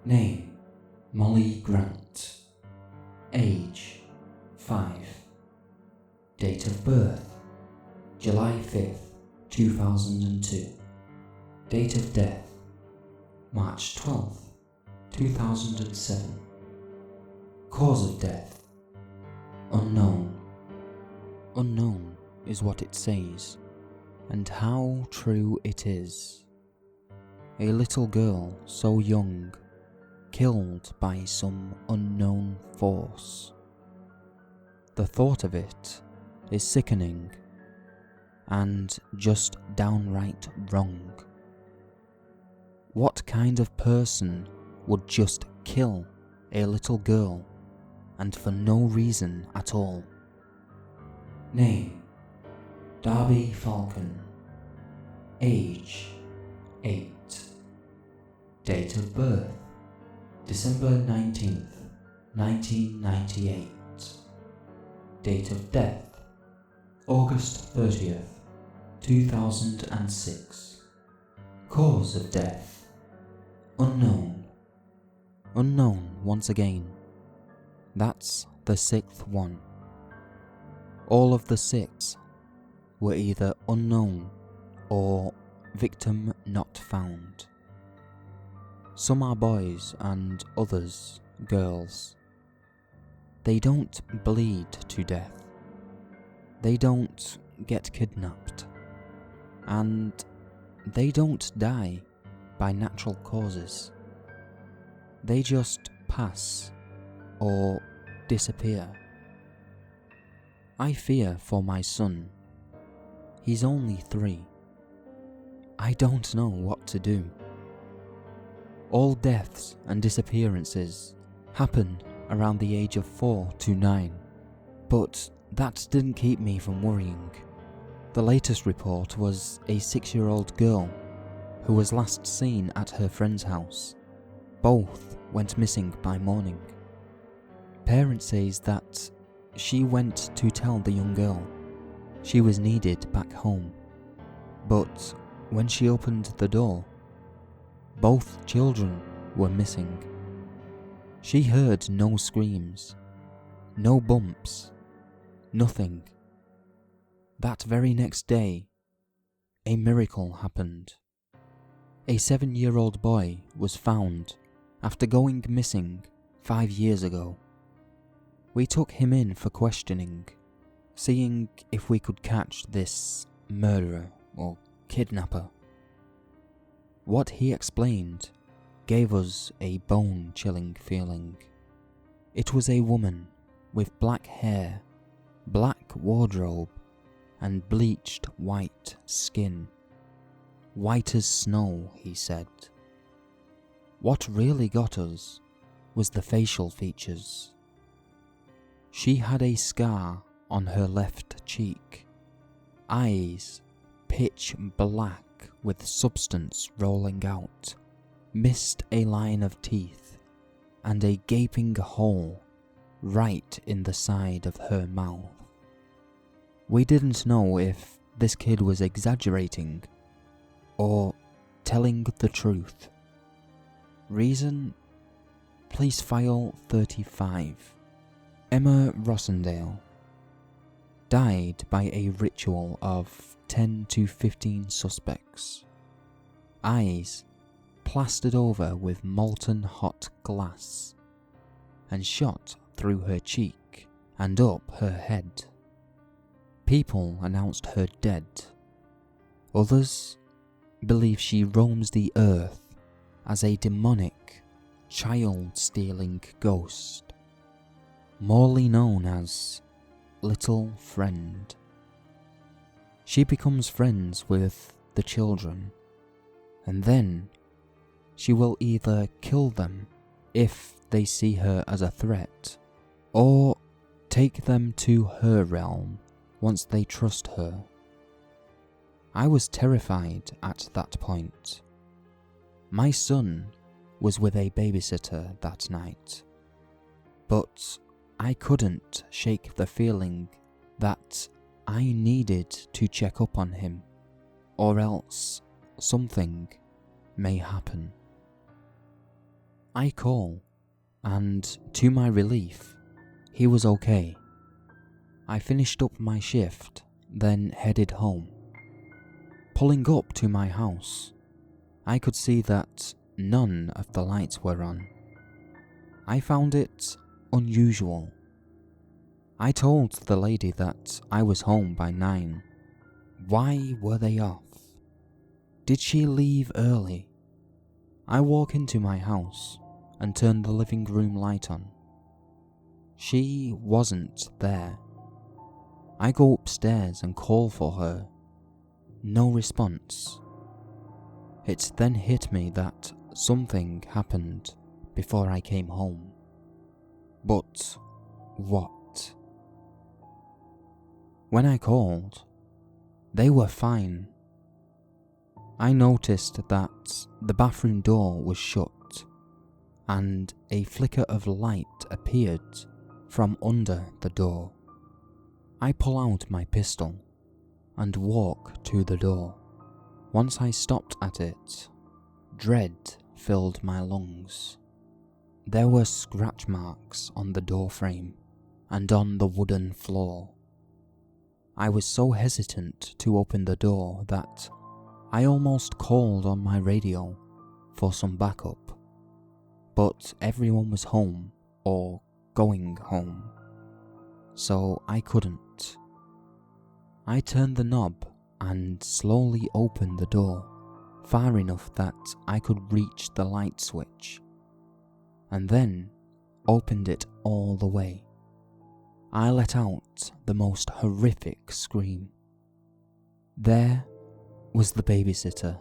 Name: Molly Grant. Age: 5. Date of birth: July 5th, 2002. Date of death: March 12th, 2007. Cause of death: unknown. Unknown is what it says, and how true it is. A little girl so young, killed by some unknown force. The thought of it is sickening and just downright wrong. What kind of person would just kill a little girl, and for no reason at all? Name: Darby Falcon. Age: 8. Date of birth: December 19th, 1998. Date of death: August 30th, 2006. Cause of death: unknown. Unknown once again. That's the 6th one. All of the 6 were either unknown or victim not found. Some are boys and others girls. They don't bleed to death. They don't get kidnapped. And they don't die by natural causes. They just pass or disappear. I fear for my son. He's only 3. I don't know what to do. All deaths and disappearances happen around the age of 4 to 9, but that didn't keep me from worrying. The latest report was a 6-year-old girl who was last seen at her friend's house. Both went missing by morning. Parents says that she went to tell the young girl she was needed back home, but when she opened the door, both children were missing. She heard no screams, no bumps, nothing. That very next day, a miracle happened. A 7-year-old boy was found after going missing 5 years ago. We took him in for questioning, seeing if we could catch this murderer or kidnapper. What he explained gave us a bone-chilling feeling. It was a woman with black hair, black wardrobe, and bleached white skin. White as snow, he said. What really got us was the facial features. She had a scar on her left cheek, eyes pitch black with substance rolling out, missed a line of teeth, and a gaping hole right in the side of her mouth. We didn't know if this kid was exaggerating or telling the truth. Reason: Police File 35. Emma Rossendale died by a ritual of 10 to 15 suspects. Eyes plastered over with molten hot glass and shot through her cheek and up her head. People announced her dead. Others believe she roams the earth as a demonic, child-stealing ghost, morely known as Little Friend. She becomes friends with the children, and then she will either kill them if they see her as a threat, or take them to her realm once they trust her. I was terrified at that point. My son was with a babysitter that night, but I couldn't shake the feeling that I needed to check up on him, or else something may happen. I call, and to my relief, he was okay. I finished up my shift, then headed home. Pulling up to my house, I could see that none of the lights were on. I found it unusual. I told the lady that I was home by 9. Why were they off? Did she leave early? I walk into my house and turn the living room light on. She wasn't there. I go upstairs and call for her. No response. It then hit me that something happened before I came home. But what? When I called, they were fine. I noticed that the bathroom door was shut, and a flicker of light appeared from under the door. I pull out my pistol and walk to the door. Once I stopped at it, dread filled my lungs. There were scratch marks on the door frame and on the wooden floor. I was so hesitant to open the door that I almost called on my radio for some backup, but everyone was home or going home, so I couldn't. I turned the knob and slowly opened the door far enough that I could reach the light switch, and then opened it all the way. I let out the most horrific scream. There was the babysitter,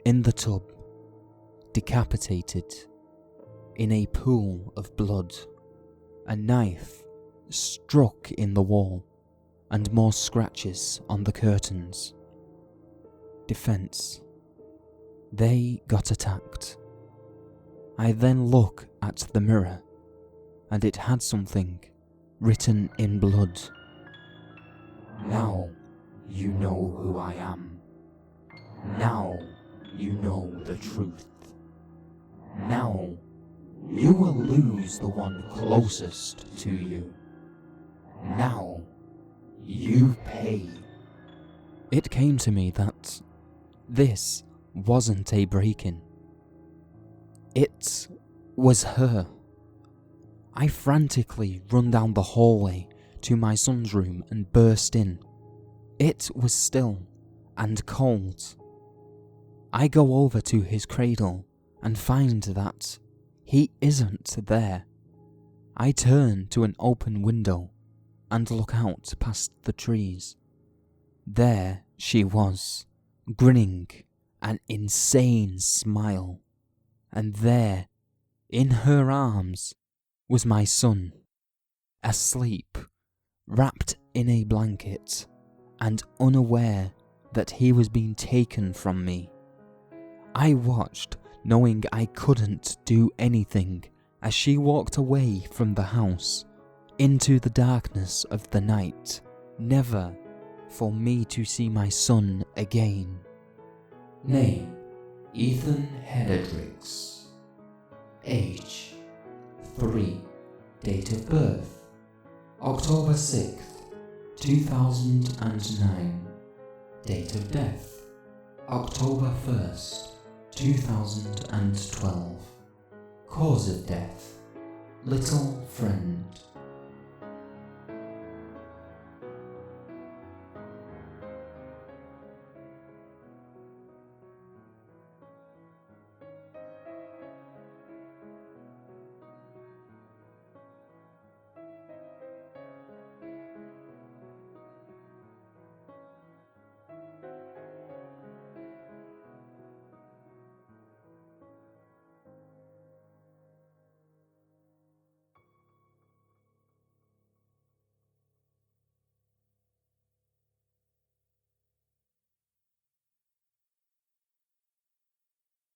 in the tub, decapitated, in a pool of blood, a knife struck in the wall, and more scratches on the curtains. Defense. They got attacked. I then look at the mirror, and it had something written in blood. Now you know who I am. Now you know the truth. Now you will lose the one closest to you. Now you pay. It came to me that this wasn't a break-in. It was her. I frantically run down the hallway to my son's room and burst in. It was still and cold. I go over to his cradle and find that he isn't there. I turn to an open window and look out past the trees. There she was, grinning an insane smile, and there, in her arms, was my son, asleep, wrapped in a blanket, and unaware that he was being taken from me. I watched, knowing I couldn't do anything, as she walked away from the house, into the darkness of the night, never for me to see my son again. Name: Ethan Hedrick's. Age: 3. Date of birth: October 6th, 2009. Date of death: October 1st, 2012. Cause of death: little friend.